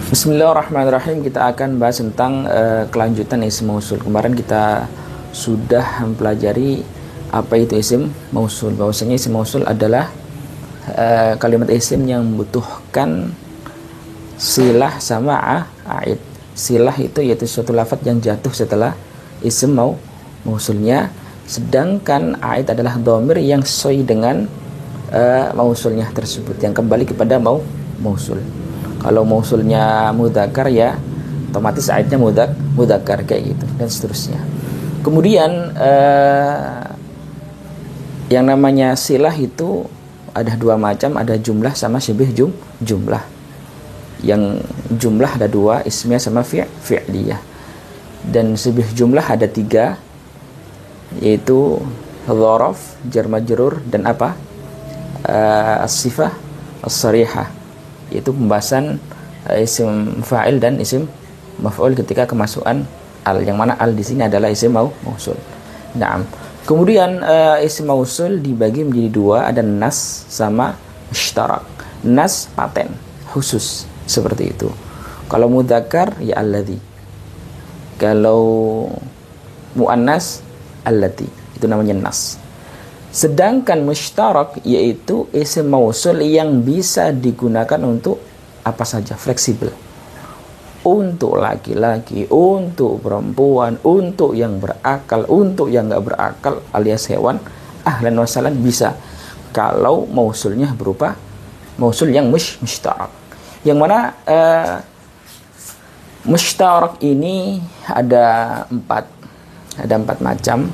Bismillahirrahmanirrahim. Kita akan bahas tentang kelanjutan isim mausul. Kemarin kita sudah mempelajari apa itu isim mausul. Bahwasanya isim mausul adalah kalimat isim yang membutuhkan silah sama aid. Silah itu yaitu suatu lafadz yang jatuh setelah isim mausulnya, sedangkan aid adalah dhamir yang sesuai dengan mausulnya tersebut, yang kembali kepada mausul. Kalau mausulnya mudzakkar ya otomatis aidnya mudzakkar kayak gitu dan seterusnya. Kemudian yang namanya silah itu ada dua macam, ada jumlah sama syibih jumlah. Yang jumlah ada dua, ismiyah sama fi'liyah. Dan syibih jumlah ada tiga, yaitu dzaraf, jar majrur, dan apa? As-sifah as-sarihah, yaitu pembahasan isim fa'il dan isim maf'ul ketika kemasukan al, yang mana al di sini adalah isim mausul. Naam. Kemudian isim mausul dibagi menjadi dua, ada nas sama mushtarak. Nas paten, khusus, seperti itu. Kalau mudzakkar ya alladzi. Kalau muannas allati, itu namanya nas. Sedangkan mushtarak yaitu isim mausul yang bisa digunakan untuk apa saja, fleksibel. Untuk laki-laki, untuk perempuan, untuk yang berakal, untuk yang nggak berakal alias hewan, ahlan wa sahlan bisa. Kalau mausulnya berupa mausul yang mushtarak. Yang mana mushtarak ini ada empat macam.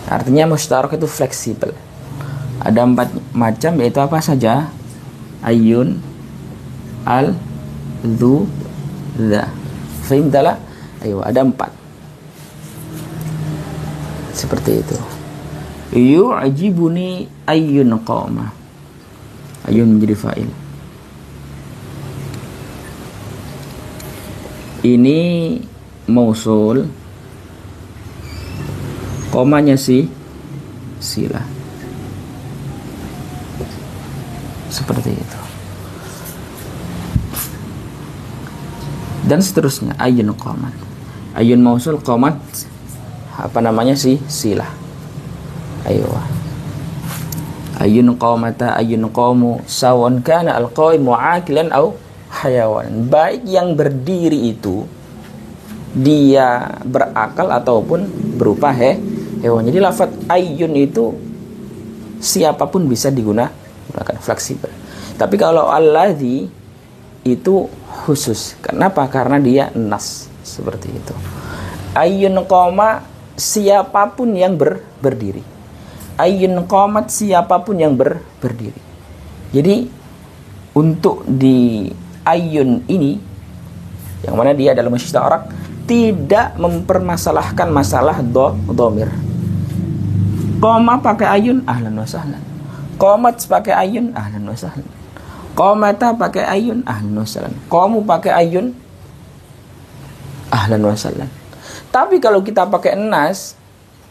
Artinya mushtarak itu fleksibel. Ada empat macam, yaitu apa saja? Ayun, al, dhu, dha. Fahimtala? Ayo, ada empat. Seperti itu. Yu'jibuni ayun qama. Ayun menjadi fa'il. Ini mausul, komanya silah. Seperti itu. Dan seterusnya, ayun qamat. Ayun mausul, qamat apa namanya silah. Ayo. Ayun qamata, ayun qamu, sawan kana al-qaimu aqilan aw hayawan. Baik yang berdiri itu dia berakal ataupun berupa hewan. Jadi lafaz ayyun itu siapapun bisa digunakan, fleksibel. Tapi kalau alladzi itu khusus. Kenapa? Karena dia nas, seperti itu. Ayyun qama, siapapun yang berdiri. Ayyun qamat, siapapun yang berdiri. Jadi untuk di ayyun ini, yang mana dia adalah mushtarak, tidak mempermasalahkan masalah dhamir. Qama pakai ayun, ahlan wa sahlan. Qamat pakai ayun, ahlan wa sahlan. Qamata pakai ayun, ahlan wa sahlan. Qamu pakai ayun, ahlan wa sahlan. Tapi kalau kita pakai nas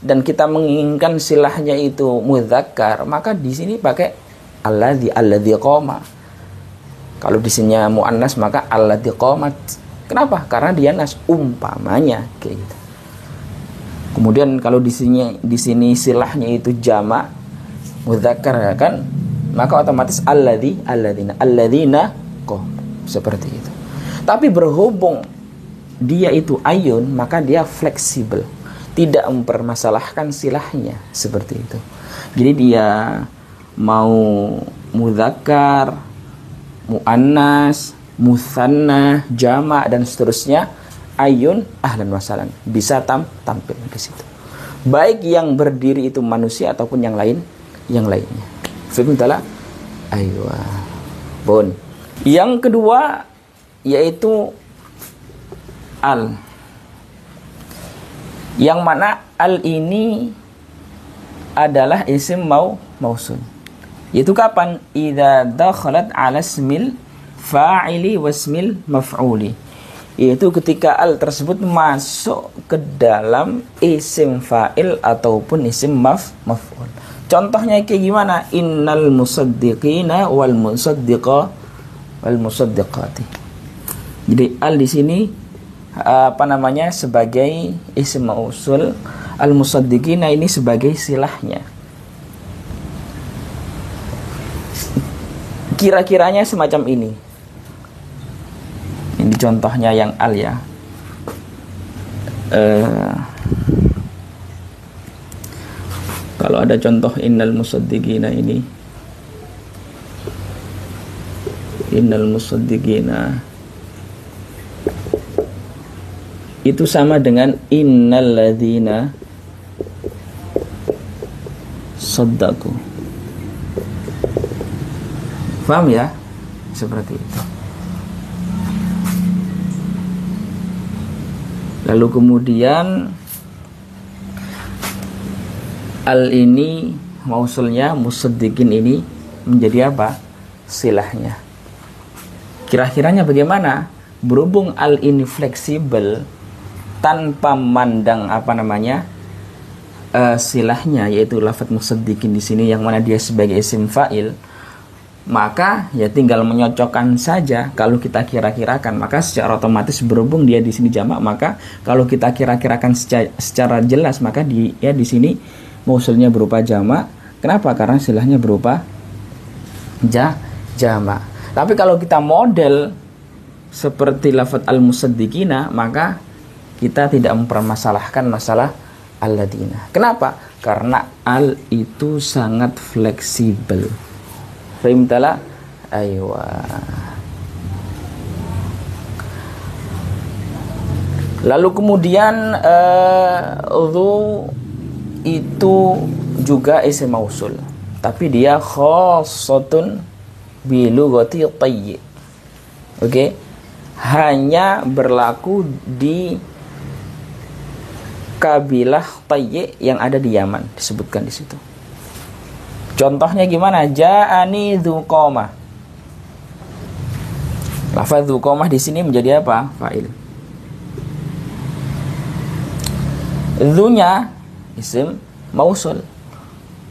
dan kita menginginkan silahnya itu mudzakkar, maka di sini pakai alladzi qama. Kalau di sini muannas maka alladzi qamat. Kenapa? Karena dia nas, umpamanya kayak gitu. Kemudian kalau di sini silahnya itu jamak mudzakkar kan, maka otomatis alladzina qom, seperti itu. Tapi berhubung dia itu ayun, maka dia fleksibel, tidak mempermasalahkan silahnya, seperti itu. Jadi dia mau mudzakkar, muannas, musanna, jamak dan seterusnya, ayun, ahlan wa sahlan, bisa tampil di situ. Baik yang berdiri itu manusia ataupun yang lainnya. Fahimtala? Aywa. Bon. Yang kedua yaitu al. Yang mana al ini adalah isim mausul. Yaitu kapan? Idza dakhalat 'ala ismil fa'ili wasmil maf'uli. Yaitu ketika al tersebut masuk ke dalam isim fa'il ataupun isim maf'ul. Contohnya kayak gimana? Innal musaddiqina wal musaddiqa wal musaddiqati. Jadi al di sini sebagai isim mausul, al musaddiqina ini sebagai silahnya. Kira-kiranya semacam ini. Ini contohnya yang al ya. Kalau ada contoh innal musaddiqina ini, innal musaddiqina itu sama dengan innal ladzina saddaqu. Paham ya? Seperti itu. Lalu kemudian al ini mausulnya, musaddiqin ini menjadi apa? Silahnya. Kira-kiranya bagaimana? Berhubung al ini fleksibel tanpa mandang silahnya, yaitu lafadz musaddiqin di sini yang mana dia sebagai isim fa'il, maka ya tinggal menyocokkan saja. Kalau kita kira-kirakan, maka secara otomatis berhubung dia di sini jamak, maka kalau kita kira-kirakan secara jelas, maka dia di sini mausulnya berupa jamak. Kenapa? Karena silahnya berupa jamak. Tapi kalau kita model seperti lafadz al-musaddiqina, maka kita tidak mempermasalahkan masalah alladzina. Kenapa? Karena al itu sangat fleksibel. Fahimtala? Aywa. Lalu kemudian dzu itu juga isim mausul, tapi dia khassatun bi lughati tayy. Oke? Hanya berlaku di kabilah Tayy yang ada di Yaman, disebutkan di situ. Contohnya gimana? Ja'ani dzuqamah. Lafaz dzuqamah di sini menjadi apa? Fa'il. Dzunya isim mausul.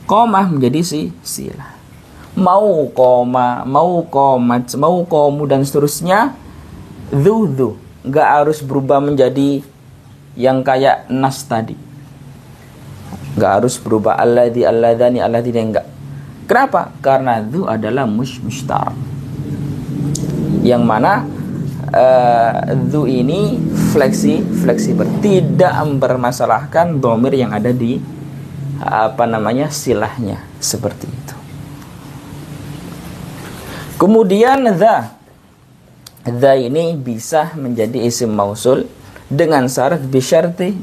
Qamah menjadi silah. Mau qoma, mau qomat, mau qomu dan seterusnya. Dzu enggak harus berubah menjadi yang kayak nas tadi. Enggak harus berubah alladzi, alladzani, alladzina, enggak. Kenapa? Karena dzu adalah mushtarak. Yang mana dzu ini fleksibel, tidak mempermasalahkan dhamir yang ada di silahnya, seperti itu. Kemudian dza ini bisa menjadi isim mausul dengan syarat bisyarti,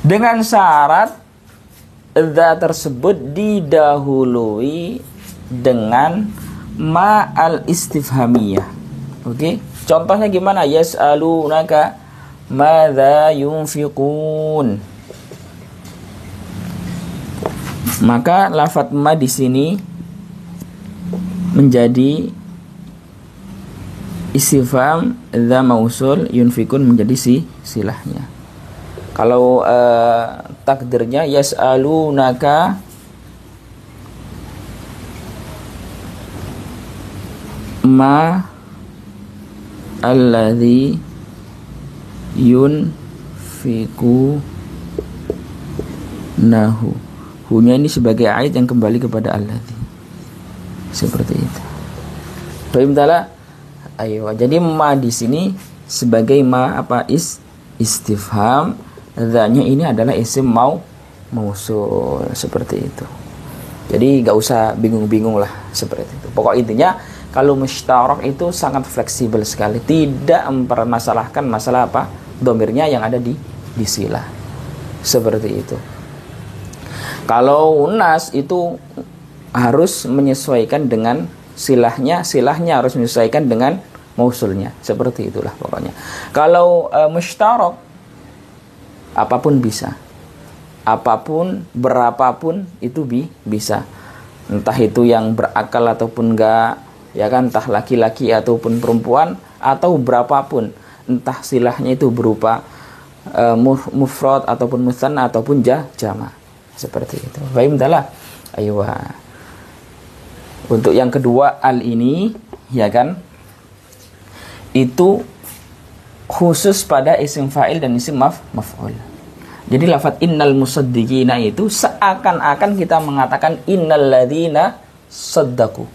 dengan syarat dza tersebut didahului dengan ma al istifhamiyah. Oke? Contohnya gimana? Yas'alunaka madza yunfiqun. Maka lafadz ma di sini menjadi istifham dza mausul, yunfikun menjadi silahnya. Kalau takdirnya yas'alunaka ma alladzi yunfikunahu. Hunya ini sebagai ait yang kembali kepada alladzi. Seperti itu. Fahimtala? Ayo. Jadi ma di sini sebagai ma istifham. Dzanya ini adalah isim mausul, seperti itu. Jadi nggak usah bingung-bingung lah, seperti itu. Pokok intinya kalau mushtarak itu sangat fleksibel sekali, tidak mempermasalahkan masalah dhamirnya yang ada di silah, seperti itu. Kalau nas itu harus menyesuaikan dengan silahnya harus menyesuaikan dengan mausulnya, seperti itulah pokoknya. Kalau mushtarak apapun bisa, apapun, berapapun itu bisa, entah itu yang berakal ataupun enggak, ya kan, entah laki-laki ataupun perempuan, atau berapapun, entah silahnya itu berupa mufrad ataupun mutsanna ataupun jama', seperti itu. Fahimtalah? Aywa. Untuk yang kedua al ini, ya kan, itu khusus pada isim fa'il dan isim maf'ul. Jadi lafaz innal musaddiqina itu seakan-akan kita mengatakan innal ladzina saddaqu.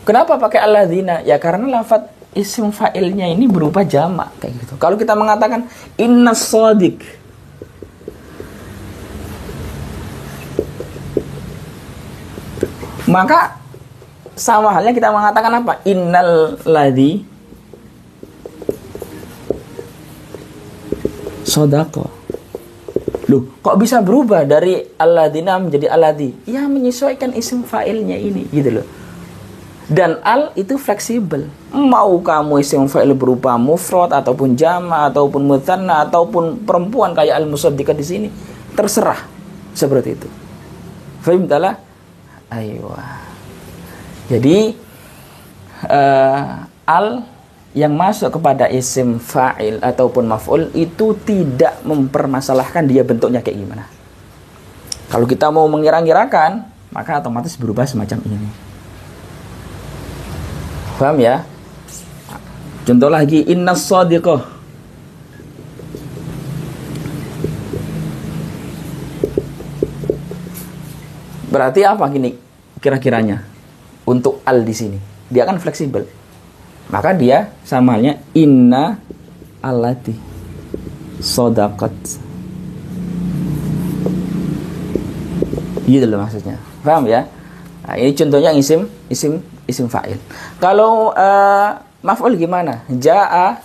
Kenapa pakai alladzina? Ya karena lafaz isim fa'ilnya ini berupa jamak kayak gitu. Kalau kita mengatakan innas shadiq, maka sama halnya kita mengatakan apa? Innal ladzi sodako. Loh, kok bisa berubah dari alladzina menjadi alladzi? Ya menyesuaikan isim fa'ilnya ini, gitu loh. Dan al itu fleksibel. Mau kamu isim fa'il berupa mufrad ataupun jama ataupun mutsanna ataupun perempuan kayak al-musaddiqah di sini, terserah. Seperti itu. Fahim taala? Aywa. Jadi al yang masuk kepada isim fa'il ataupun maf'ul itu tidak mempermasalahkan dia bentuknya kayak gimana. Kalau kita mau mengira-ngirakan, maka otomatis berubah semacam ini. Paham ya? Contoh lagi, innas shadiqah. Berarti apa gini kira-kiranya? Untuk al di sini, dia kan fleksibel. Maka dia sama halnya inna allati shadaqat. Gitu loh maksudnya. Paham ya? Nah, ini contohnya isim fa'il. Kalau maf'ul gimana? Ja'a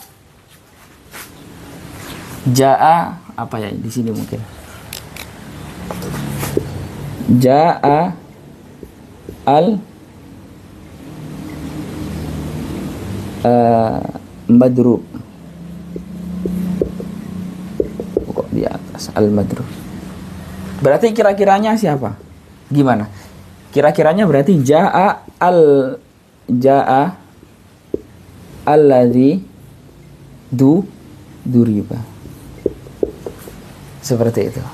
apa ya di sini mungkin? Ja'a al madrub. Kok di atas al madrub. Berarti kira-kiranya siapa? Gimana? Kira-kiranya berarti ja'a alladzi duriba. Seperti itu.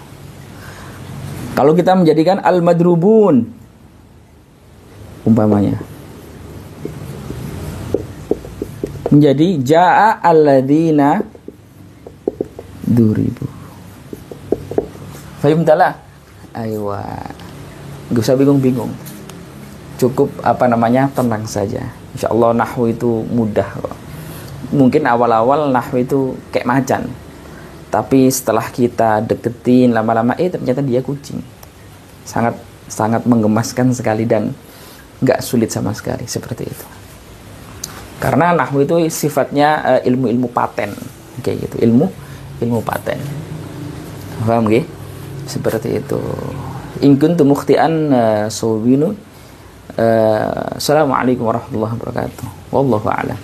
Kalau kita menjadikan al-madrubun umpamanya menjadi ja'a alladzina duribu. Fahim taala? Aywa. Gak usah bingung-bingung. Cukup tenang saja. Insyaallah nahwu itu mudah kok. Mungkin awal-awal nahwu itu kayak macan. Tapi setelah kita deketin lama-lama ternyata dia kucing. Sangat menggemaskan sekali dan enggak sulit sama sekali seperti itu. Karena nahwu itu sifatnya ilmu-ilmu paten kayak gitu, ilmu paten. Paham nggih? Seperti itu. In kuntum mukhti'an sawbinu. Assalamualaikum warahmatullahi wabarakatuh. Wallahu a'lam.